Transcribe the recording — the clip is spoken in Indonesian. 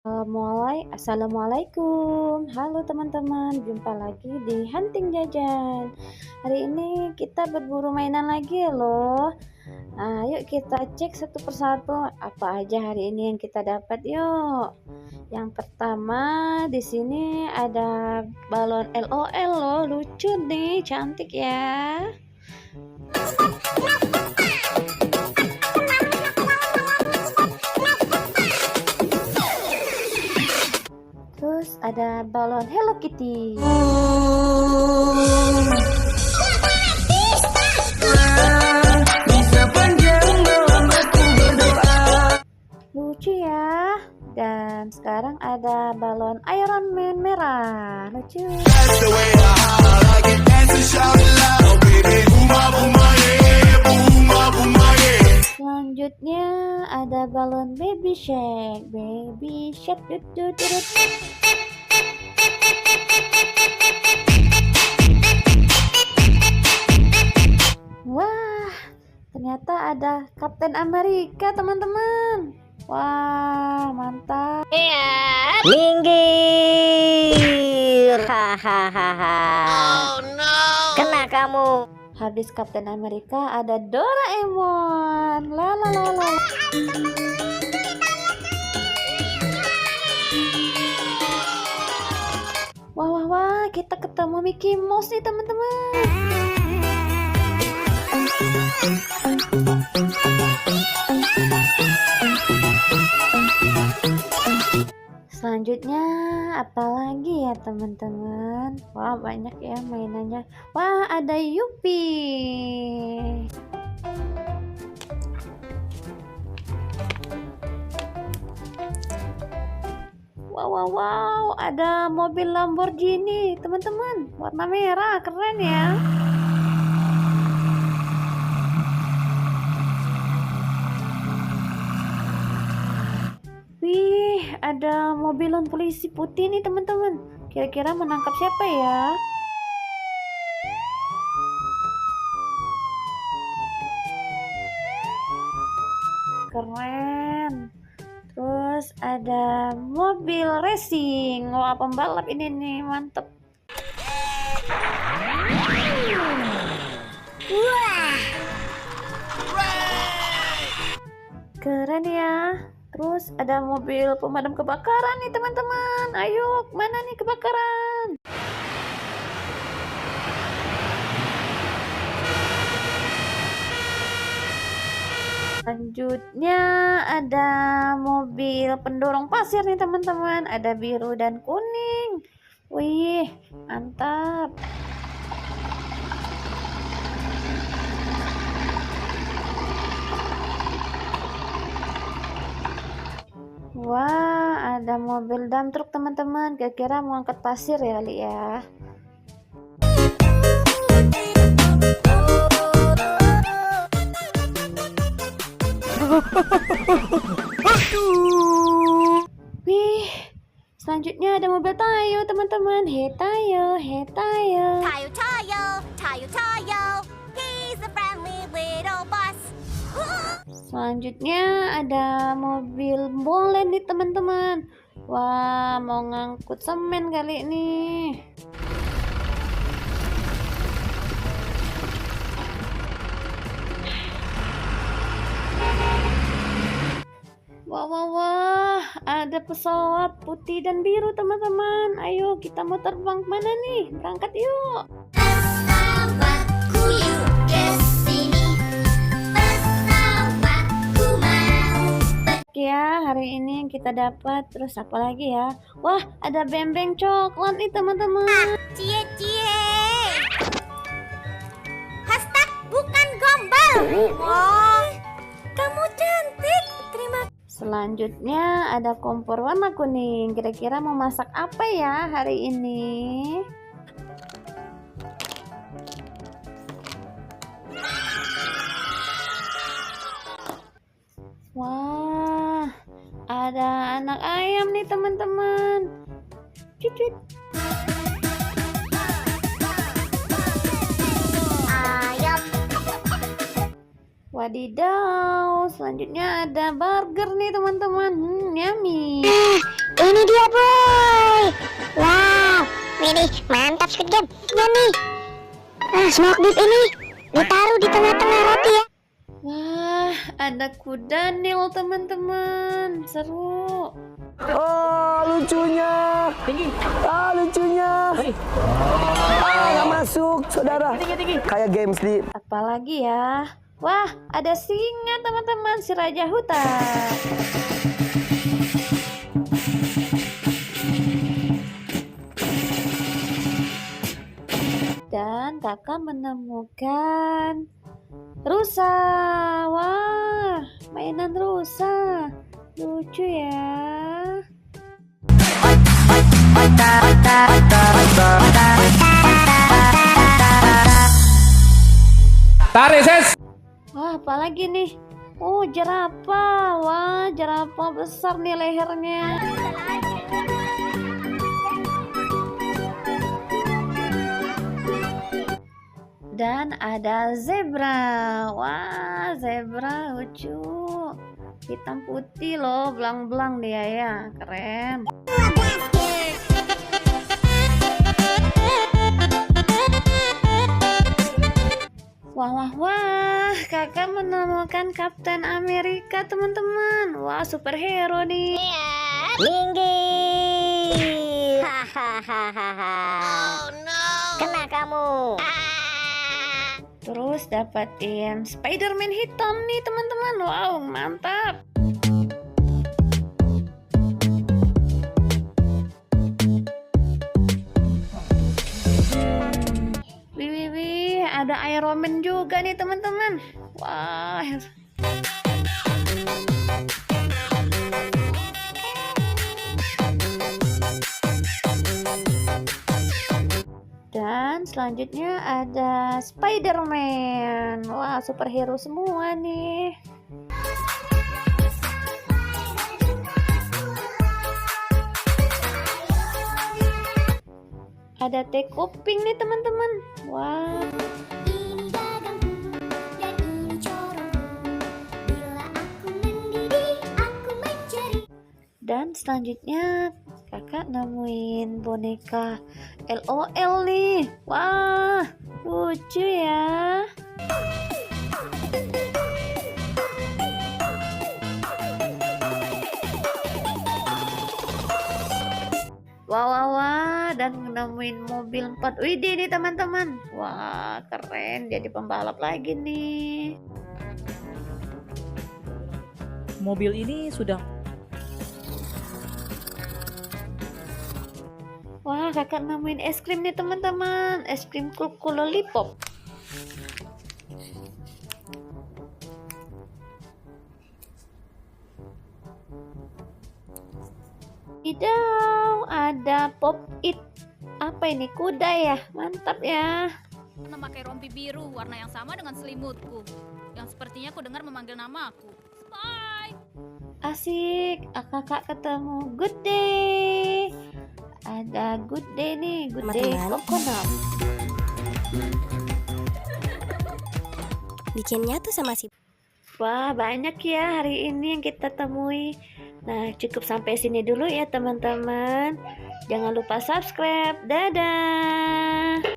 Assalamualaikum. Halo teman-teman, jumpa lagi di Hunting Jajan. Hari ini kita berburu mainan lagi loh. Yuk kita cek satu persatu apa aja hari ini yang kita dapat yuk. Yang pertama di sini ada balon LOL loh, lucu nih, cantik ya. Terus ada balon Hello Kitty. Lucu ya. Dan sekarang ada balon Iron Man merah. Lucu. Selanjutnya ada balon Baby Shark. Baby Shark. Wah, ternyata ada Kapten Amerika teman-teman. Wah, mantap. Minggir. Hahaha. Oh no. Kena kamu. Habis Kapten Amerika ada Doraemon. La la la la. Wah wah wah, kita ketemu Mickey Mouse nih teman-teman. Selanjutnya apalagi ya teman-teman? Wah banyak ya mainannya. Wah ada Yupi. Wow, ada mobil Lamborghini teman-teman, warna merah, keren ya. Wih, ada mobilan polisi putih nih teman-teman. Kira-kira menangkap siapa ya? Keren. Terus ada mobil racing. Wah, pembalap ini nih, mantep. Wah, Keren ya. Terus ada mobil pemadam kebakaran nih teman-teman. Ayo, mana nih kebakaran? Selanjutnya ada mobil pendorong pasir nih teman-teman. Ada biru dan kuning. Wih, mantap. Wah, ada mobil dump truck teman-teman. Kira-kira mau angkat pasir ya kali ya. Wih, selanjutnya ada mobil Tayo teman-teman. Hey Tayo, hey Tayo. Tayo, Tayo, Tayo, Tayo. He's a friendly little bus. Selanjutnya ada mobil bolen nih teman-teman. Wah, mau ngangkut semen kali ini. Wah, ada pesawat putih dan biru teman-teman. Ayo kita mau terbang kemana nih? Berangkat yuk. Pesawatku yuk kesini. Pesawatku mau. Ya, hari ini yang kita dapat. Terus apa lagi ya? Wah, ada bembeng coklat nih teman-teman. Cie cie. Hashtag bukan gombal. Wow, kamu cantik. Terima kasih. Selanjutnya ada kompor warna kuning. Kira-kira mau masak apa ya hari ini? Wah, ada anak ayam nih teman-teman. Cuit. Ayam. Wadidaw, selanjutnya ada burger nih teman-teman. Yummy. Ini dia boy. Wow, ini mantap Squid Game. Nih, smoke beef ini ditaruh di tengah-tengah roti ya. Wah, ada kuda nil teman-teman. Seru. Oh, lucunya. Lucunya. Nggak masuk, saudara. Kayak games di. Apalagi ya? Wah, ada singa teman-teman, si raja hutan. Dan kakak menemukan rusa. Wah, mainan rusa. Lucu ya. Tarik ses. Wah, apalagi nih? Oh, jerapah. Wah, jerapah besar nih lehernya. Dan ada zebra. Wah, zebra lucu. Hitam putih loh, belang-belang dia ya. Keren. Wah, wah, wah. Kakak menemukan Kapten Amerika, teman-teman. Wah, superhero nih. Minggir. Hahaha. Oh no. Kena kamu. Terus dapatin Spiderman hitam nih, teman-teman. Wow, mantap. Wih, ada Iron Man juga nih, teman-teman. Wah. Dan selanjutnya ada Spiderman. Wah, superhero semua nih. Ada teh kuping nih, teman-teman. Wah. Ini gagangku dan ini corongku. Bila aku mendidih, aku mencari. Dan selanjutnya kakak nemuin boneka LOL nih. Wah, lucu ya. Wah, wah, wah. Dan nemuin mobil 4 WD nih, teman-teman. Wah, keren. Jadi pembalap lagi nih. Mobil ini sudah. Wah, kakak nemuin es krim nih, teman-teman. Es krim Coco Lollipop. Tidak, ada Pop It. Apa ini, kuda ya? Mantap ya. Memakai rompi biru warna yang sama dengan selimutku, yang sepertinya aku dengar memanggil namaku. Bye. Asik, kakak ketemu Good Day. Ada Good Day nih, Good Day Coconut. Bikinnya tuh sama si. Wah, banyak ya hari ini yang kita temui. Nah, cukup sampai sini dulu ya, teman-teman. Jangan lupa subscribe. Dadah.